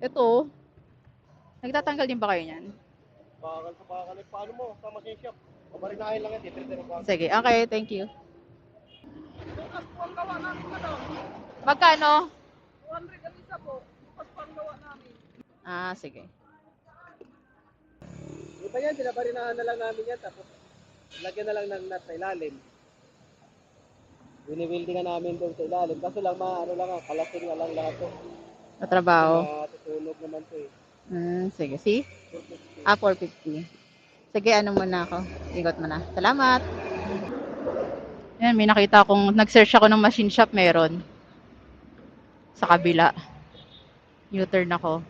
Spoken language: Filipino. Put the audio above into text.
Ito. Nagtatanggal din ba kayo niyan? Bakal sa bakal. Paano mo? Sa machine shop. Pabarinahin lang yan. Titritin ang bakal. Sige, okay, thank you. Bukas po ang gawa namin madam. Magkano? 200 ang isa po. Bukas po ang gawa namin. Ah, sige. Iba yan, pinabarinahan na lang namin yan. Tapos, lagyan na lang ng nut sa ilalim. Wini-weldingan namin doon sa ilalim. Kaso lang, ano lang, kalasin nga lang lahat to. Sa trabaho. Matutunog naman to eh. Sige, see? 450. Sige, ano muna ako. Ikot mo na. Salamat. Yan, may nakita akong, nag-search ako ng machine shop, meron. Sa kabila. U-turn ako.